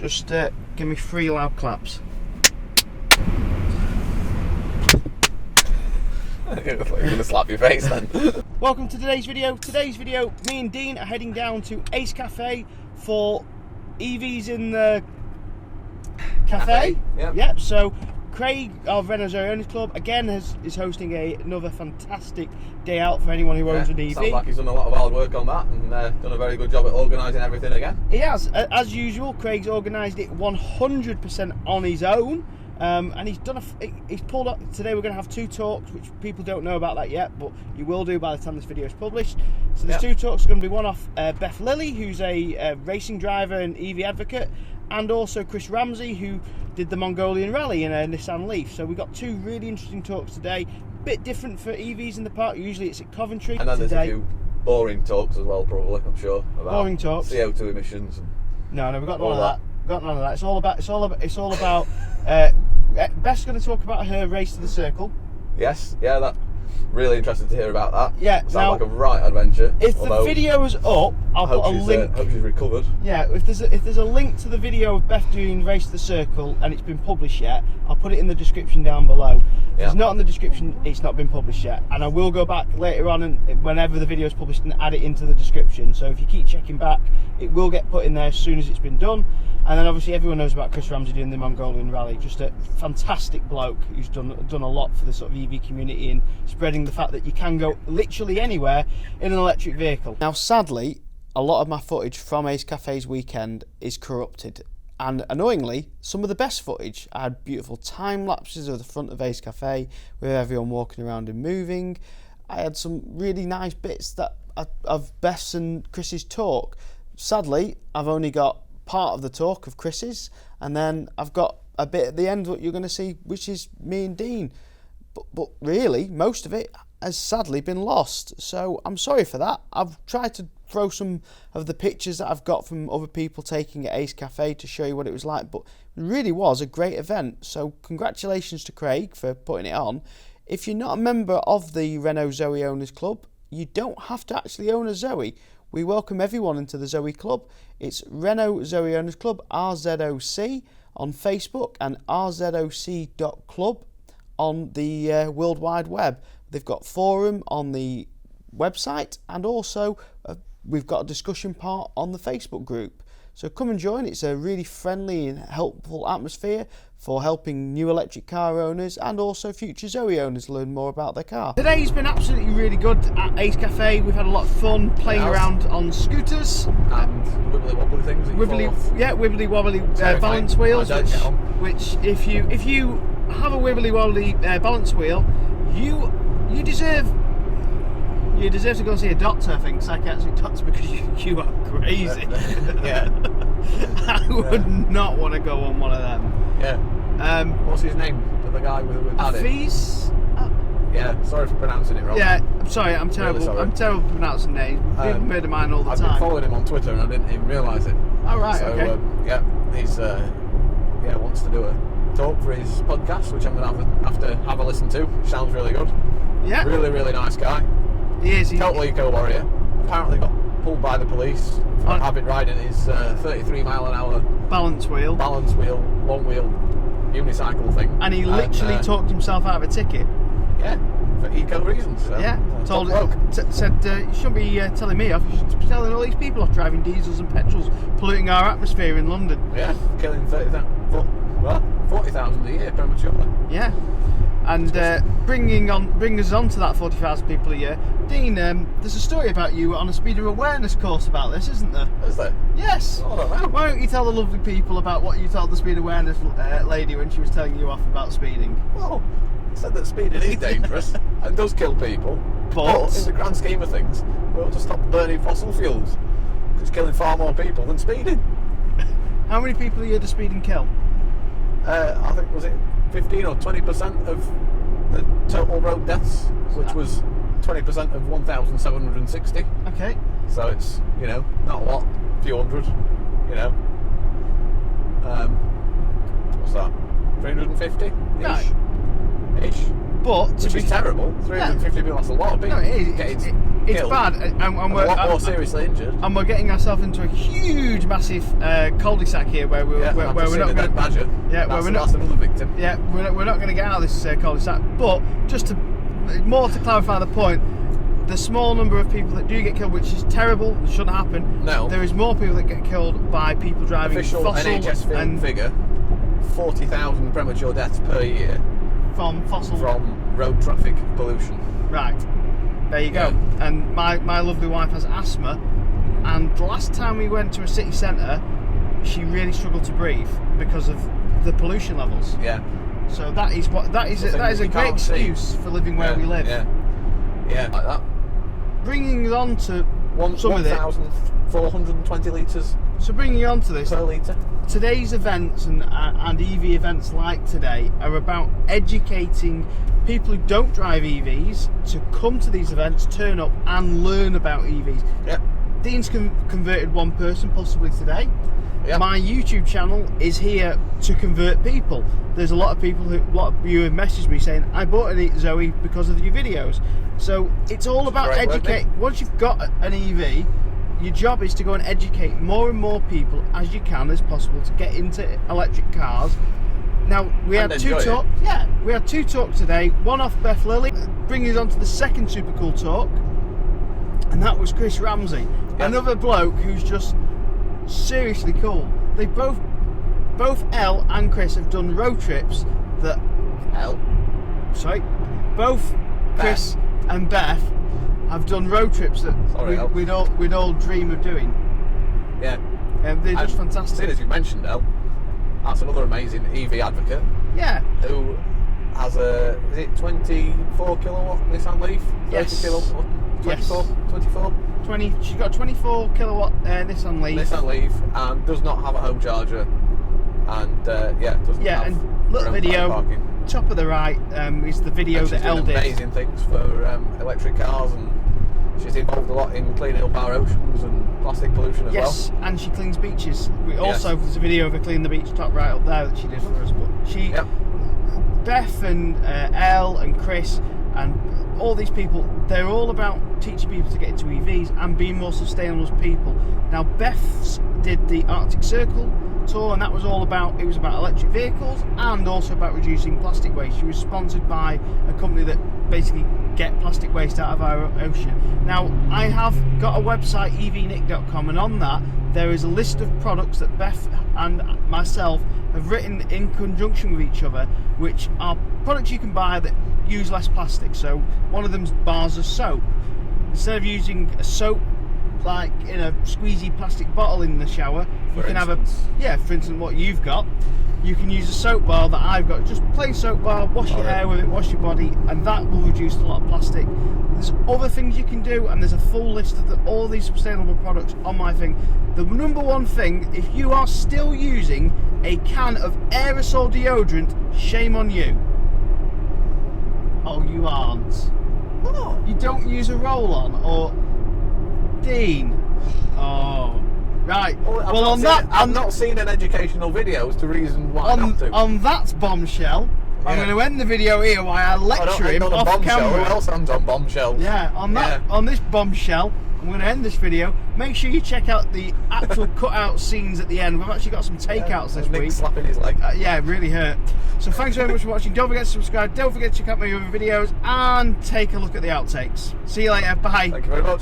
Just give me 3 loud claps. I thought you were going to slap your face then. Welcome to today's video. Today's video, me and Dean are heading down to Ace Cafe for EVs in the cafe. Yep. So Craig of Renault Zoe Owners Club again is hosting another fantastic day out for anyone who owns an EV. Sounds like he's done a lot of hard work on that and done a very good job at organising everything again. He has, as usual. Craig's organised it 100% on his own. And he's pulled up today. We're going to have 2 talks, which people don't know about that yet, but you will do by the time this video is published. So there's 2 talks. Going to be one off Beth Lilly, who's a racing driver and EV advocate, and also Chris Ramsay, who did the Mongolian Rally in a Nissan Leaf. So we've got 2 really interesting talks today. Bit different for EVs in the park. Usually it's at Coventry. And then there's a few boring talks as well, probably. I'm sure about boring talks, CO2 emissions. And no, we've got none of that. Got none of that. It's all about. Beth's going to talk about her race to the circle. Yes, yeah, that. Really interested to hear about that. Yeah, sounds like a right adventure. If the video is up, I'll put a link. Hope she's recovered. Yeah, if there's a link to the video of Beth doing Race to the Circle and it's been published yet, I'll put it in the description down below. If it's not in the description, it's not been published yet, and I will go back later on and whenever the video is published and add it into the description. So if you keep checking back, it will get put in there as soon as it's been done. And then obviously everyone knows about Chris Ramsay doing the Mongolian Rally. Just a fantastic bloke who's done a lot for the sort of EV community and spreading the fact that you can go literally anywhere in an electric vehicle. Now sadly, a lot of my footage from Ace Cafe's weekend is corrupted. And annoyingly, some of the best footage, I had beautiful time lapses of the front of Ace Cafe with everyone walking around and moving. I had some really nice bits of Beth's and Chris's talk. Sadly, I've only got part of the talk of Chris's, and then I've got a bit at the end what you're going to see, which is me and Dean. But really, most of it has sadly been lost. So I'm sorry for that. I've tried to throw some of the pictures that I've got from other people taking at Ace Cafe to show you what it was like, but it really was a great event. So congratulations to Craig for putting it on. If you're not a member of the Renault Zoe Owners Club, you don't have to actually own a Zoe. We welcome everyone into the Zoe Club. It's Renault Zoe Owners Club, RZOC, on Facebook, and rzoc.club on the World Wide Web. They've got forum on the website, and also we've got a discussion part on the Facebook group. So come and join. It's a really friendly and helpful atmosphere for helping new electric car owners and also future Zoe owners learn more about their car. Today's been absolutely really good at Ace Cafe. We've had a lot of fun playing around on scooters. And wibbly wobbly things. Wibbly wobbly balance wheels. Which if you have a wibbly wobbly balance wheel, you deserve to go and see a doctor, I think, psychiatric doctor, because you are crazy. Yeah. I would not want to go on one of them. Yeah. What's his name? The guy with Kees? Yeah, sorry for pronouncing it wrong. Yeah, I'm sorry, I'm terrible. Really sorry. I'm terrible at pronouncing names. People murder mine all the time. I've been following him on Twitter and I didn't even realise it. Oh, right, so, okay. He's wants to do a talk for his podcast, which I'm going to have to have a listen to. Sounds really good. Yeah. Really, really nice guy. He is. Totally eco-warrior. Apparently got pulled by the police for having riding his 33 mile an hour balance wheel, long wheel unicycle thing. And he literally talked himself out of a ticket. Yeah, for eco reasons. So, yeah, said you shouldn't be telling me off. You should be telling all these people off driving diesels and petrols, polluting our atmosphere in London. Yeah, killing 40,000 a year prematurely. Yeah. And bring us on to that 40,000 people a year. Dean, there's a story about you on a speeder awareness course about this, isn't there? Is there? Yes. Oh, I don't know. Why don't you tell the lovely people about what you told the speed awareness lady when she was telling you off about speeding? Well, I said that speeding is dangerous and does kill people. But in the grand scheme of things, we ought to stop burning fossil fuels. It's killing far more people than speeding. How many people a year does speeding kill? I think, was it 15 or 20% of the total road deaths, which was 20% of 1,760. Okay. So it's, not a lot, a few hundred, What's that? 350-ish? No. Ish. But which is terrible. 350 people, that's a lot of people. No, it is. It's killed, bad, and and we're a lot more seriously injured. And we're getting ourselves into a huge, massive cul-de-sac here, where we're not going to. Badger. Yeah, that's another victim. Yeah, we're not going to get out of this cul-de-sac. But just to clarify the point, the small number of people that do get killed, which is terrible, it shouldn't happen. No. There is more people that get killed by people driving official fossil NHS film figure: 40,000 premature deaths per year from road traffic pollution. Right. There you go. And my lovely wife has asthma, and the last time we went to a city centre, she really struggled to breathe because of the pollution levels. Yeah. So that is a great excuse for living where we live. Yeah, like that. Bringing on to some of it. 1,420 litres. So bringing on to this per litre. Today's events and EV events like today are about educating people who don't drive EVs to come to these events, turn up and learn about EVs. Yep. Dean's converted one person possibly today. Yep. My YouTube channel is here to convert people. There's a lot of people a lot of you have messaged me saying, I bought an Zoe because of your videos. So it's all about educate. Once you've got an EV, your job is to go and educate more and more people as you can as possible to get into electric cars. Now we had two talks. Yeah, we had two talks today. One off Beth Lilly, bringing us on to the second super cool talk, and that was Chris Ramsay, another bloke who's just seriously cool. They both Elle and Chris have done road trips that both Chris and Beth have done road trips that we'd all dream of doing. Yeah. They're just fantastic. Seeing as you mentioned Elle, that's another amazing EV advocate. Yeah. Who has a 24 kilowatt Nissan Leaf? 30 kilowatt? 24? 20. She's got a 24 kilowatt Nissan Leaf. And does not have a home charger. And doesn't have and little video. Parking. Top of the right is the video that Elle did. Amazing things for electric cars, and she's involved a lot in cleaning up our oceans and plastic pollution as well. Yes, and she cleans beaches. There's a video of her cleaning the beach top right up there that she did for us. But Beth and Elle and Chris and all these people, they're all about teaching people to get into EVs and being more sustainable as people. Now Beth did the Arctic Circle tour, and that was all about electric vehicles and also about reducing plastic waste. She was sponsored by a company that basically get plastic waste out of our ocean. Now I have got a website, evnick.com, and on that there is a list of products that Beth and myself have written in conjunction with each other, which are products you can buy that use less plastic. So one of them's bars of soap. Instead of using a soap like in a squeezy plastic bottle in the shower, for instance, what you've got, you can use a soap bar that I've got, just plain soap bar, wash your hair with it, wash your body, and that will reduce a lot of plastic. There's other things you can do, and there's a full list of all these sustainable products on my thing. The number one thing, if you are still using a can of aerosol deodorant, shame on you. Oh, you aren't. What? You don't use a roll-on, or Dean? Oh, right. Well, I've not seen an educational video as to reason why not to. On that bombshell, I'm going to end the video here while I lecture him off camera. Who else ends on bombshells? Yeah, on this bombshell, I'm going to end this video. Make sure you check out the actual cut-out scenes at the end. We've actually got some takeouts this week. Nick slapping his leg. Yeah, it really hurt. So thanks very much for watching. Don't forget to subscribe. Don't forget to check out my other videos and take a look at the outtakes. See you later. Bye. Thank you very much.